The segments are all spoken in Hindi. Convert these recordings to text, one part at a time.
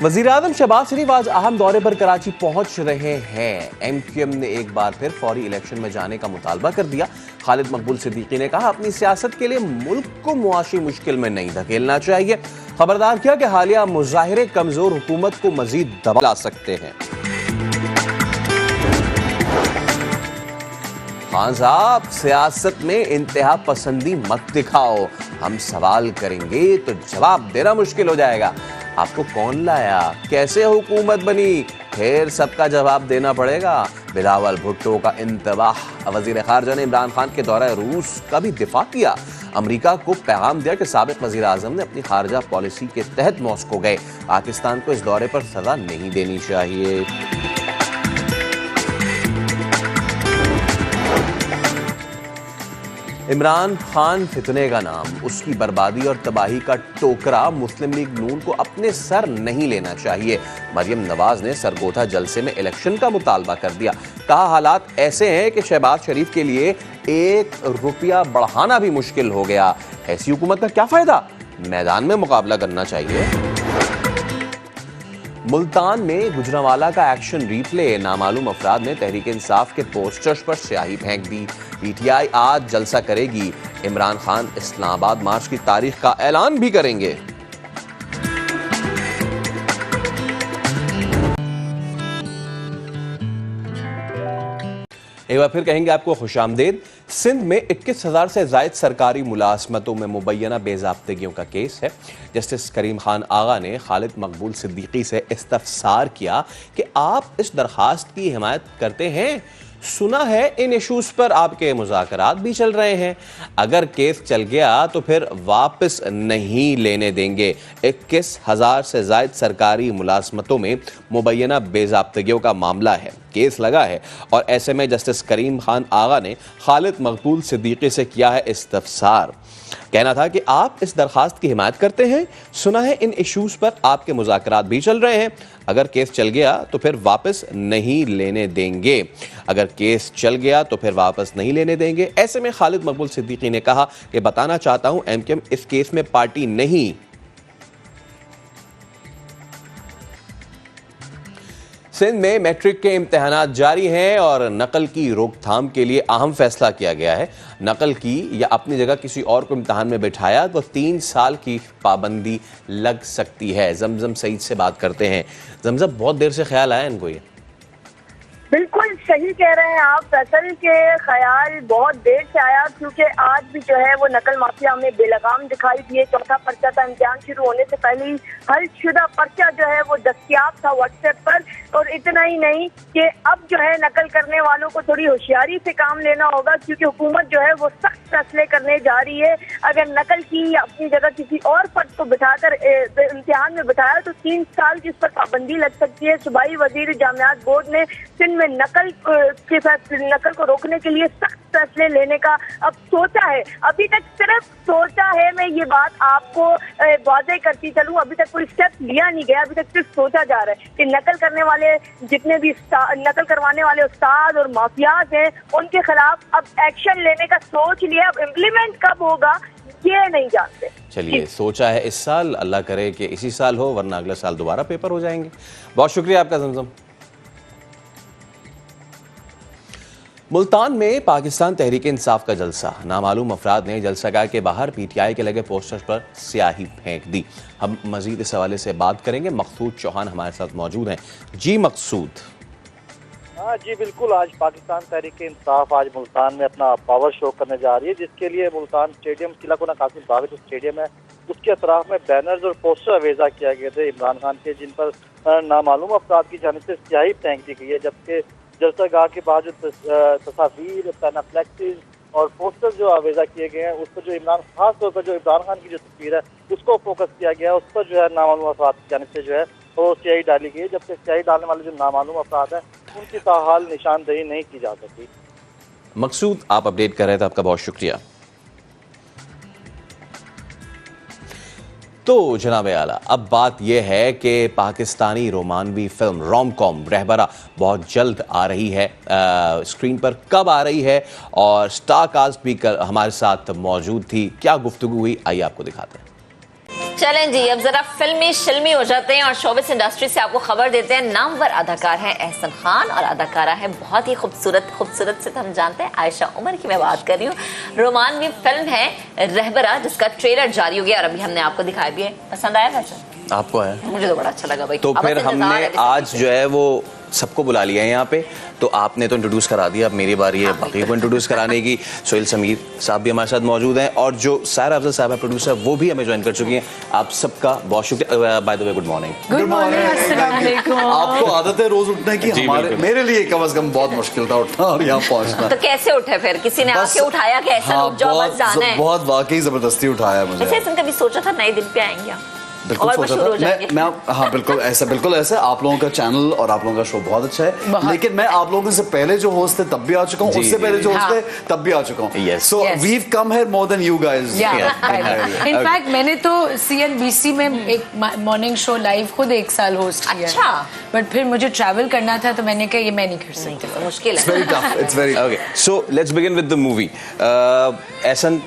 वज़ीर-ए-आज़म शहबाज शरीफ आज अहम दौरे पर कराची पहुंच रहे हैं। MQM ने एक बार फिर फौरी इलेक्शन में जाने का मुतालबा कर दिया। खालिद मकबूल सिद्दीकी ने कहा, अपनी सियासत के लिए मुल्क को मुआशी मुश्किल में नहीं धकेलना चाहिए। खबरदार किया कि हालिया मुजाहिरे कमजोर हुकूमत को मजीद दबा ला सकते हैं। खान साहब, सियासत में इंतहा पसंदी मत दिखाओ। हम सवाल करेंगे तो जवाब देना मुश्किल हो जाएगा। आपको कौन लाया, कैसे हुकूमत बनी, फिर सबका जवाब देना पड़ेगा। बिलावल भुट्टो का इंतबाह। वजीर खारजा ने इमरान खान के दौरे रूस का भी दिफा किया। अमरीका को पैगाम दिया कि साबिक वजीर आजम ने अपनी खारजा पॉलिसी के तहत मॉस्को गए। पाकिस्तान को इस दौरे पर सजा नहीं देनी चाहिए। इमरान खान फितने का नाम, उसकी बर्बादी और तबाही का टोकरा मुस्लिम लीग नून को अपने सर नहीं लेना चाहिए। मरियम नवाज ने सरगोधा जलसे में इलेक्शन का मुतालबा कर दिया। कहा, हालात ऐसे हैं कि शहबाज शरीफ के लिए 1 रुपया बढ़ाना भी मुश्किल हो गया। ऐसी हुकूमत का क्या फायदा, मैदान में मुकाबला करना चाहिए। मुल्तान में गुजरांवाला का एक्शन रिप्ले। नामालूम अफराद ने तहरीक इंसाफ के पोस्टर्स पर स्याही फेंक दी। PTI आज जलसा करेगी। इमरान खान इस्लामाबाद मार्च की तारीख का ऐलान भी करेंगे। एक बार फिर कहेंगे आपको खुशामदीद। सिंध में 21,000 से ज़ायद सरकारी मुलाजमतों में मुबैना बेज़ाब्तगियों का केस है। जस्टिस करीम खान आगा ने खालिद मकबूल सिद्दीकी से इस्तफसार किया कि आप इस दरखास्त की हिमायत करते हैं। सुना है इन इशूज पर आपके मुज़ाकरात भी चल रहे हैं। अगर केस चल गया तो फिर वापस नहीं लेने देंगे। 21,000 से ज़ायद सरकारी मुलाजमतों में मुबैना बेज़ाब्तगियों का मामला है, केस लगा है। और ऐसे में जस्टिस करीम खान आगा ने खालिद मकबूल सिद्दीकी से किया है इस्तफसार। कहना था कि आप इस दरखास्त की हिमायत करते हैं। सुना है इन इशूज पर आपके मुज़ाकरात भी चल रहे हैं। अगर केस चल गया तो फिर वापस नहीं लेने देंगे। अगर केस चल गया तो फिर वापस नहीं लेने देंगे। ऐसे में खालिद मकबूल सिद्दीकी ने कहा कि बताना चाहता हूं, MQM इस केस में पार्टी नहीं। सिंध में मैट्रिक के इम्तिहानात जारी हैं और नकल की रोकथाम के लिए अहम फैसला किया गया है। नकल की या अपनी जगह किसी और को इम्तिहान में बिठाया तो 3 साल की पाबंदी लग सकती है। जमजम सईद से बात करते हैं। जमजम, बहुत देर से ख्याल आया इनको ये? बिल्कुल सही कह रहे हैं आप फैसल के ख्याल बहुत देर से आया, क्योंकि आज भी जो है वो नकल माफिया हमें बेलगाम दिखाई दिए। चौथा पर्चा था, इम्तिहान शुरू होने से पहले ही हल शुदा पर्चा जो है वो दस्तयाब था व्हाट्सएप पर। और इतना ही नहीं कि अब जो है नकल करने वालों को थोड़ी होशियारी से काम लेना होगा, क्योंकि हुकूमत जो है वो सख्त फैसले करने जा रही है। अगर नकल की या अपनी जगह किसी और फर्द को बिठाकर इम्तिहान में बिठाया तो 3 साल की इस पर पाबंदी लग सकती है। सूबाई वजीर जामियात बोर्ड ने सिंध में नकल को रोकने के लिए सख्त फैसले लेने का अब सोचा है। अभी तक सिर्फ सोचा है, मैं ये बात आपको वाज़ेह करती चलूं, अभी तक कोई स्टेप लिया नहीं गया। अभी तक सिर्फ सोचा जा रहा है कि नकल करने वाले जितने भी नकल करवाने वाले उस्ताद और माफियाज हैं उनके खिलाफ अब एक्शन लेने का सोच लिया। अब इम्प्लीमेंट कब होगा ये नहीं जानते। चलिए, सोचा है इस साल, अल्लाह करे कि इसी साल हो, वरना अगले साल दोबारा पेपर हो जाएंगे। बहुत शुक्रिया आपका जमजम। मुल्तान में पाकिस्तान तहरीक इंसाफ का जलसा। नामालूम अफराद ने जलसागाह के बाहर PTI के लगे पोस्टर्स पर स्याही फेंक दी। हम मजीद इस हवाले से बात करेंगे। मकसूद चौहान हमारे साथ मौजूद हैं। जी मकसूद। हाँ जी बिल्कुल, आज पाकिस्तान तहरीक इंसाफ आज मुल्तान में अपना पावर शो करने जा रही है, जिसके लिए मुल्तान स्टेडियम किला कासिम बाग जो स्टेडियम है उसके अतराफ में बैनर्स और पोस्टर अवेजा किया गए थे इमरान खान के, जिन पर नामालूम अफराद की जानिब से स्याही फेंक दी गई है। जबकि जलसागाह के बाद जो तस्वीर, पैनाफ्लेक्सिस और पोस्टर जो आवेजा किए गए हैं उस पर जो खास तौर पर जो इमरान खान की जो तस्वीर है उसको फोकस किया गया है। उस पर जो है नामालूम अफराद की जानिब से जो है वो स्याही डाली गई है। जबकि स्याही डालने वाले जो नामालूम अफराद हैं उनकी ताहाल निशानदेही नहीं की जा सकी। मकसूद, आप अपडेट कर रहे थे, आपका बहुत शुक्रिया। तो जनाब आला, अब बात यह है कि पाकिस्तानी रोमानवी फिल्म रोम-कॉम रहबरा बहुत जल्द आ रही है। स्क्रीन पर कब आ रही है, और स्टार कास्ट भी हमारे साथ मौजूद थी। क्या गुफ्तगू हुई, आइए आपको दिखाते हैं। चलें जी, अब जरा फिल्मी शिल्मी हो जाते हैं और शोबिस इंडस्ट्री से आपको खबर देते हैं। नामवर अदाकार है एहसन खान और अदाकारा है बहुत ही खूबसूरत से तो हम जानते हैं आयशा उमर की मैं बात कर रही हूँ। रोमानवी फिल्म है रहबरा, जिसका ट्रेलर जारी हो गया और अभी हमने आपको दिखाया भी है। पसंद आया वैसे? आपको है? मुझे तो बड़ा अच्छा लगा भाई। तो फिर हमने आज जो है वो सबको बुला लिया है यहाँ पे, तो आपने तो इंट्रोड्यूस करा दिया, अब मेरी बारी है बाकी को इंट्रोड्यूस कराने की। सोहेल समीर साहब भी हमारे साथ मौजूद हैं और जो सायरा अफजल साहब है प्रोड्यूसर, वो भी हमें ज्वाइन कर चुकी हैं। आप सबका बहुत शुक्रिया। By the way good morning. Good morning, अस्सलाम वालेकुम। आपको आदत है रोज उठने की, हमारे मेरे लिए कम से कम बहुत मुश्किल था उठना और यहाँ पहुँचना। तो कैसे उठे फिर? किसी ने आके उठाया कि ऐसा उठ जाओ बस जाना है? बहुत वाकई जबरदस्ती उठाया मुझे। ऐसे कभी सोचा था नए दिन पे आएंगे? बिल्कुल सोचा था मैं हाँ बिल्कुल ऐसा आप लोगों का चैनल और आप लोगों का शो बहुत अच्छा है, लेकिन मैं आप लोगों से पहले जो होस्ट थे तब भी आ चुका हूँ, उससे पहले जो होस्ट थे तब भी आ चुका हूँ। So we have come here more than you guys. In fact मैंने तो CNBC में एक मॉर्निंग शो लाइव खुद 1 साल होस्ट किया। अच्छा। बट फिर मुझे ट्रैवल करना था तो मैंने कहा ये मैं नहीं कर सकती, मुश्किल है। It's very tough. It's very Okay, so let's begin with the movie. Ehsan,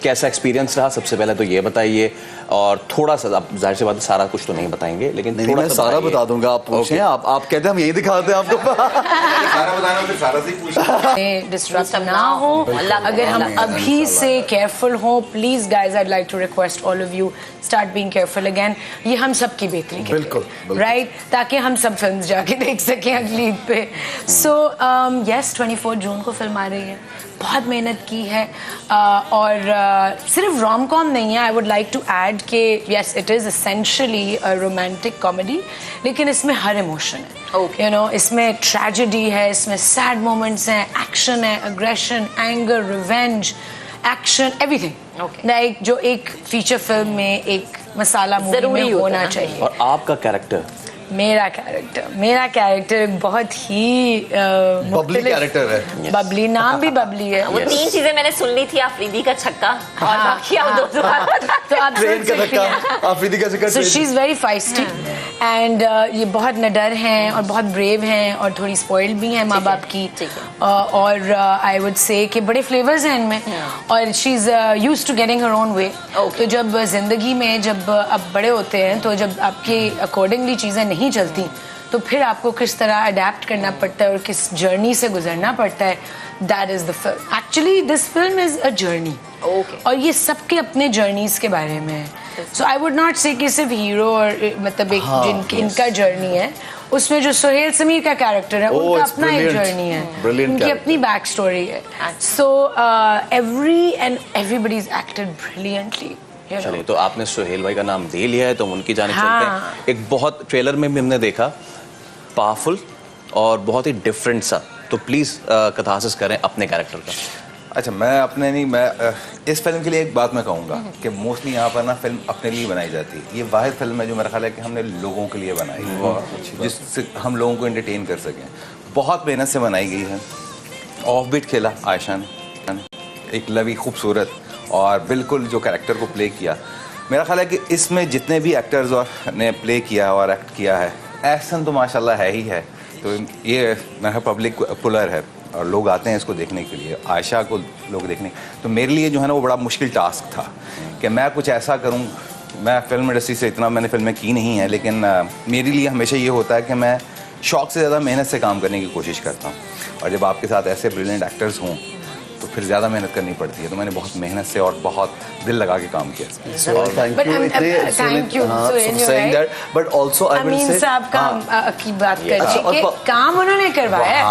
कैसा एक्सपीरियंस रहा सबसे पहले तो ये बताइए, और थोड़ा सा आप जाहिर सी बात है सारा कुछ तो नहीं बताएंगे लेकिन नहीं, मैं सारा बता दूंगा। आप पूछें। आप कहते हैं हम यही दिखाते हैं आपको। सारा बताना फिर सारा से पूछना। डिस्ट्रैक्ट ना हो, अगर हम अभी से केयरफुल हो, please guys I like to request all of you start being careful again. ये हम सब की बेहतरी के बिल्कुल राइट, ताकि हम सब फिल्म जाके देख सकें अगली ईद पे। सो यस 24 जून को फिल्म आ रही है, बहुत मेहनत की है और सिर्फ रोम कॉम नहीं है। I would like to add कि yes it is essentially a romantic comedy, लेकिन इसमें हर इमोशन है। यू नो, इसमें ट्रेजेडी है, इसमें सैड मोमेंट्स हैं, एक्शन है, aggression, anger, revenge, action, everything like जो एक फीचर फिल्म में एक मसाला मूवी में होना चाहिए। और आपका कैरेक्टर? मेरा कैरेक्टर बहुत ही बबली कैरेक्टर है। बबली, नाम भी बबली है। वो 3 चीजें मैंने सुन ली थी, आफरीदी का छक्का और बाकी आप 2 तो आप ट्रेन का धक्का, आफरीदी का छक्का। So she's very feisty and ये बहुत निडर हैं और बहुत ब्रेव हैं और थोड़ी स्पॉइल्ड भी हैं माँ बाप की, और आई वुड से कि बड़े फ्लेवर्स हैं इनमें, और she is used to getting her own way. तो जब जिंदगी में जब आप बड़े होते हैं तो जब आपके अकॉर्डिंगली चीज़ें नहीं चलती तो फिर आपको किस तरह अडेप्ट करना पड़ता है और किस जर्नी से गुजरना पड़ता है। That is the film. Actually this film is a journey, और ये सबके अपने जर्नीज के बारे में है। सो आई वुड नॉट से कि सिर्फ हीरो और मतलब एक इनका जर्नी है, उसमें जो सोहेल समीर का कैरेक्टर है उनका अपना एक जर्नी है, उनकी अपनी बैक स्टोरी है। So everybody is acted brilliantly. चलिए, तो आपने सोहेल भाई का नाम दे लिया है तो हम उनकी जाने चलते हैं। एक बहुत ट्रेलर में भी हमने देखा पावरफुल और बहुत ही डिफरेंट सा, तो प्लीज कथासिस करें अपने कैरेक्टर का। अच्छा, मैं अपने नहीं, मैं इस फिल्म के लिए एक बात मैं कहूँगा कि मोस्टली यहाँ पर ना फिल्म अपने लिए बनाई जाती है। ये वाहिद फिल्म है जो मेरा ख्याल है कि हमने लोगों के लिए बनाई, जिससे हम लोगों को एंटरटेन कर सकें। बहुत मेहनत से बनाई गई है। ऑफ बीट खेला आयशा ने, एक लवी खूबसूरत और बिल्कुल जो कैरेक्टर को प्ले किया। मेरा ख्याल है कि इसमें जितने भी एक्टर्स ने प्ले किया और एक्ट किया है, एहसन तो माशाल्लाह है ही है। तो ये मेरा पब्लिक पुलर है और लोग आते हैं इसको देखने के लिए, आयशा को लोग देखने। तो मेरे लिए जो है ना वो बड़ा मुश्किल टास्क था कि मैं कुछ ऐसा करूं। मैं फिल्म इंडस्ट्री से इतना मैंने फिल्में की नहीं है, लेकिन मेरे लिए हमेशा ये होता है कि मैं शौक़ से ज़्यादा मेहनत से काम करने की कोशिश करता हूँ, और जब आपके साथ ऐसे ब्रिलियंट एक्टर्स हों तो फिर ज़्यादा मेहनत करनी पड़ती है। तो मैंने बहुत मेहनत से और बहुत दिल लगा के काम किया। Thank you but also I will say साहब की बात करके काम उन्होंने करवाया।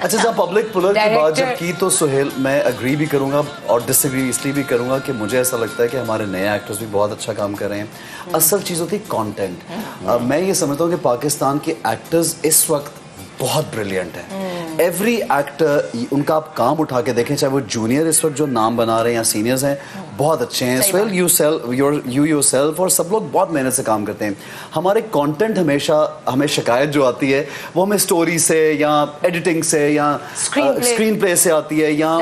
अच्छा, जब पब्लिक पुलर की बात जब की तो सोहेल, मैं अग्री भी करूंगा और डिसएग्री इसलिए भी करूंगा कि मुझे ऐसा लगता है कि हमारे नए एक्टर्स भी बहुत अच्छा काम कर रहे हैं। असल चीज़ होती है कंटेंट। मैं ये समझता हूँ कि पाकिस्तान के एक्टर्स इस वक्त बहुत ब्रिलियंट है। एवरी एक्टर, उनका आप काम उठा के देखें, चाहे वो जूनियर इस वक्त जो नाम बना रहे हैं या सीनियर्स हैं, बहुत अच्छे हैं। सोहेल यू योरसेल्फ और सब लोग बहुत मेहनत से काम करते हैं। हमारे कंटेंट हमेशा, हमें शिकायत जो आती है वो हमें स्टोरी से या एडिटिंग से या स्क्रीन प्ले से आती है या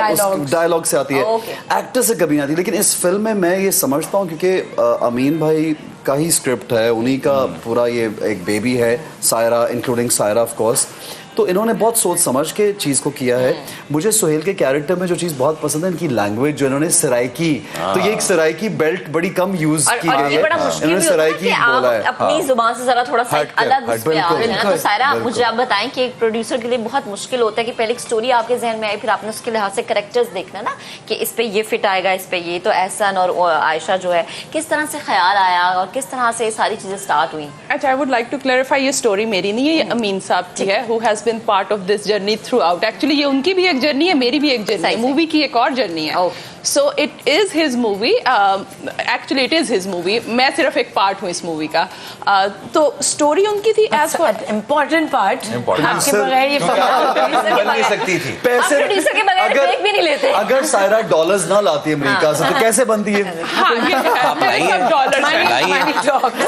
डायलॉग से आती है, एक्टर से कभी नहीं आती। लेकिन इस फिल्म में मैं ये समझता हूँ क्योंकि अमीन भाई का ही स्क्रिप्ट है, उन्हीं का पूरा ये एक बेबी है Saira, including Saira of course, तो इन्होंने बहुत सोच समझ के चीज को किया है। मुझे सुहेल के कैरेक्टर में जो चीज बहुत पसंद है इनकी लैंग्वेज, जो इन्होंने सराइकी, तो ये एक सराइकी बेल्ट बड़ी कम यूज की और गई ये है, बड़ा मुश्किल भी इन्होंने होता है सराइकी कि आप बोला है। अपनी जुबान से जरा थोड़ा सा एक हटकर, अलग उस पे आ बिल्कुल, रहे हैं ना। तो सायरा, बिल्कुल। मुझे आप बताएं कि एक प्रोड्यूसर के लिए बहुत मुश्किल होता है कि पहले एक स्टोरी आपके जहन में आई, फिर आपने उसके लिहाज से कैरेक्टर्स देखना ना कि इस पे ये फिट आएगा, इस पे ये, तो एहसन और आयशा जो है, किस तरह से ख्याल आया और किस तरह से ये सारी चीजें स्टार्ट हुई? अच्छा, I would like to clarify, ये स्टोरी मेरी नहीं है, ये अमीन साहब की है, who has been part of this journey throughout. Actually ये उनकी भी एक जर्नी है, मेरी भी एक जर्नी है, मूवी की एक और जर्नी है। So it is his movie, actually it is his movie, मैं सिर्फ एक पार्ट हूँ इस मूवी का। तो स्टोरी उनकी थी एज फॉर इम्पोर्टेंट पार्ट, आपके बगैर ये बन नहीं सकती थी। पैसे प्रोड्यूसर के बगैर ब्रेक भी नहीं लेते। अगर सायरा डॉलर्स ना लाती अमेरिका से तो कैसे बनती है? हाँ, आप लाई हैं,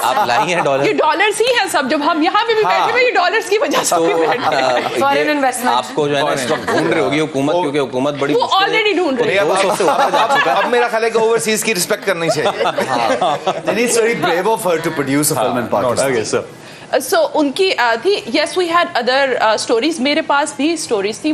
आप लाई हैं डॉलर। ये डॉलर्स ही हैं सब, जब हम यहाँ पे भी बैठे हुए ये डॉलर्स की वजह से भी बैठे हैं। फॉरेन इन्वेस्टमेंट आपको जो है ना इस वक्त ढूंढ रही होगी हुकूमत, क्योंकि हुकूमत बड़ी वो ऑलरेडी ढूंढ रही है। 200 से ऊपर जा चुका है। अब मेरा ख्याल है कि ओवरसीज की रिस्पेक्ट करनी चाहिए। It's very brave of her to produce a film in Pakistan. Okay, sir. So उनकी थी, yes we had other stories, मेरे पास भी स्टोरीज थी।